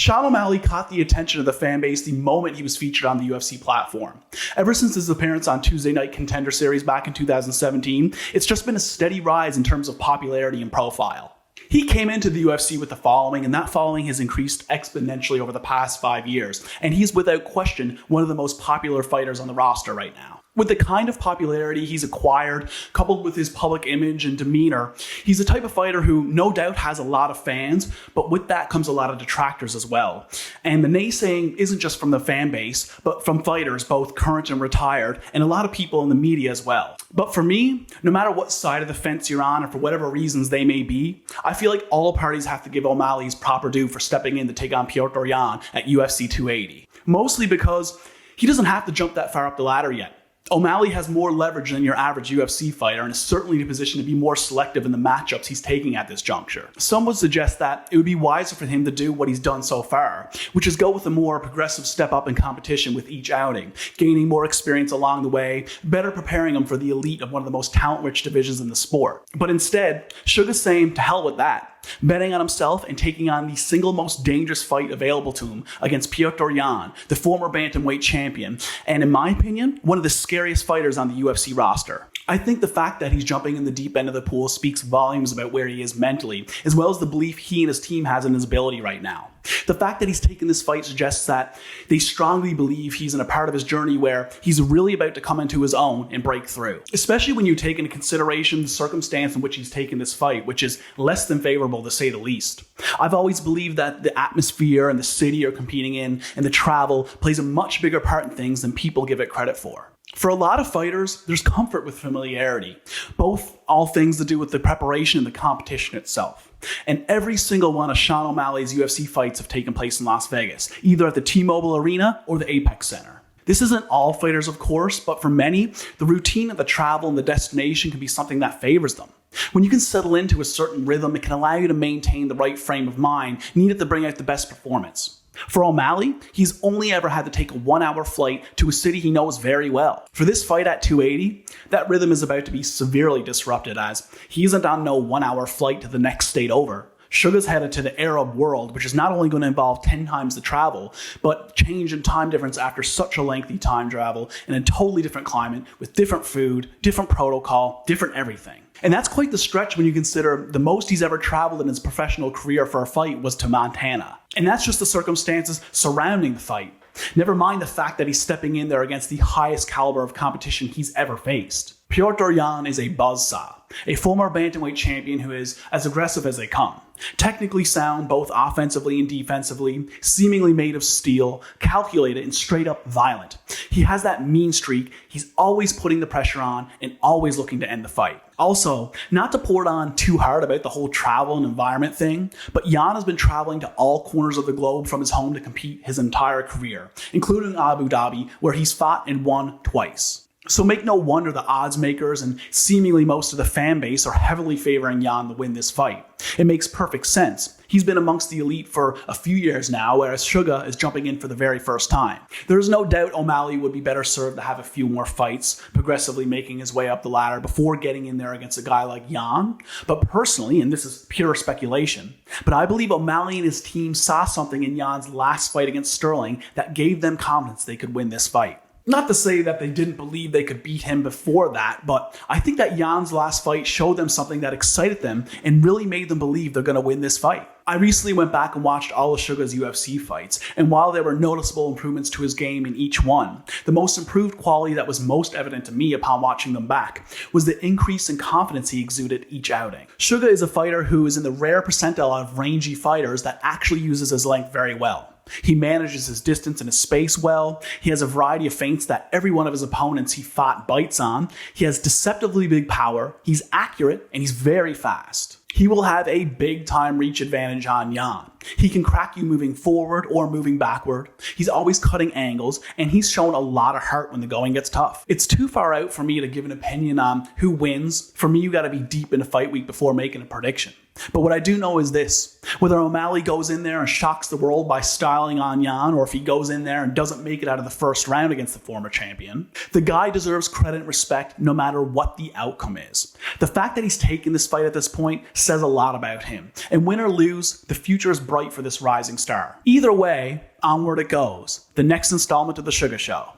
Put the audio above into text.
Sean O'Malley caught the attention of the fan base the moment he was featured on the UFC platform. Ever since his appearance on Tuesday Night Contender Series back in 2017, it's just been a steady rise in terms of popularity and profile. He came into the UFC with a following, and that following has increased exponentially over the past 5 years, and he's without question one of the most popular fighters on the roster right now. With the kind of popularity he's acquired, coupled with his public image and demeanor, he's the type of fighter who no doubt has a lot of fans, but with that comes a lot of detractors as well. And the naysaying isn't just from the fan base, but from fighters, both current and retired, and a lot of people in the media as well. But for me, no matter what side of the fence you're on, or for whatever reasons they may be, I feel like all parties have to give O'Malley his proper due for stepping in to take on Petr Yan at UFC 280. Mostly because he doesn't have to jump that far up the ladder yet. O'Malley has more leverage than your average UFC fighter and is certainly in a position to be more selective in the matchups he's taking at this juncture. Some would suggest that it would be wiser for him to do what he's done so far, which is go with a more progressive step up in competition with each outing, gaining more experience along the way, better preparing him for the elite of one of the most talent-rich divisions in the sport. But instead, Suga's saying to hell with that, betting on himself and taking on the single most dangerous fight available to him against Petr Yan, the former Bantamweight champion, and in my opinion, one of the scariest fighters on the UFC roster. I think the fact that he's jumping in the deep end of the pool speaks volumes about where he is mentally, as well as the belief he and his team has in his ability right now. The fact that he's taken this fight suggests that they strongly believe he's in a part of his journey where he's really about to come into his own and break through. Especially when you take into consideration the circumstance in which he's taken this fight, which is less than favorable to say the least. I've always believed that the atmosphere and the city you're competing in and the travel plays a much bigger part in things than people give it credit for. For a lot of fighters, there's comfort with familiarity, all things to do with the preparation and the competition itself. And every single one of Sean O'Malley's UFC fights have taken place in Las Vegas, either at the T-Mobile Arena or the Apex Center. This isn't all fighters, of course, but for many, the routine of the travel and the destination can be something that favors them. When you can settle into a certain rhythm, it can allow you to maintain the right frame of mind needed to bring out the best performance. For O'Malley, he's only ever had to take a 1-hour flight to a city he knows very well. For this fight at 280, that rhythm is about to be severely disrupted as he isn't on no 1-hour flight to the next state over. Suga's headed to the Arab world, which is not only going to involve 10 times the travel, but change in time difference after such a lengthy time travel in a totally different climate with different food, different protocol, different everything. And that's quite the stretch when you consider the most he's ever traveled in his professional career for a fight was to Montana. And that's just the circumstances surrounding the fight. Never mind the fact that he's stepping in there against the highest caliber of competition he's ever faced. Petr Yan is a buzzsaw, a former bantamweight champion who is as aggressive as they come. Technically sound both offensively and defensively, seemingly made of steel, calculated and straight up violent. He has that mean streak, he's always putting the pressure on and always looking to end the fight. Also, not to pour it on too hard about the whole travel and environment thing, but Yan has been traveling to all corners of the globe from his home to compete his entire career, including Abu Dhabi, where he's fought and won twice. So make no wonder the odds makers and seemingly most of the fan base are heavily favoring Yan to win this fight. It makes perfect sense. He's been amongst the elite for a few years now, whereas Suga is jumping in for the very first time. There's no doubt O'Malley would be better served to have a few more fights, progressively making his way up the ladder before getting in there against a guy like Yan. But personally, and this is pure speculation, but I believe O'Malley and his team saw something in Yan's last fight against Sterling that gave them confidence they could win this fight. Not to say that they didn't believe they could beat him before that, but I think that Yan's last fight showed them something that excited them and really made them believe they're going to win this fight. I recently went back and watched all of Suga's UFC fights, and while there were noticeable improvements to his game in each one, the most improved quality that was most evident to me upon watching them back was the increase in confidence he exuded each outing. Suga is a fighter who is in the rare percentile of rangy fighters that actually uses his length very well. He manages his distance and his space well. He has a variety of feints that every one of his opponents he fought bites on. He has deceptively big power. He's accurate and he's very fast. He will have a big time reach advantage on Yan. He can crack you moving forward or moving backward. He's always cutting angles, and he's shown a lot of heart when the going gets tough. It's too far out for me to give an opinion on who wins. For me, you gotta be deep into fight week before making a prediction. But what I do know is this: whether O'Malley goes in there and shocks the world by styling on Yan, or if he goes in there and doesn't make it out of the first round against the former champion, the guy deserves credit and respect no matter what the outcome is. The fact that he's taken this fight at this point says a lot about him. And win or lose, the future is bright for this rising star. Either way, onward it goes. The next installment of The Suga Show.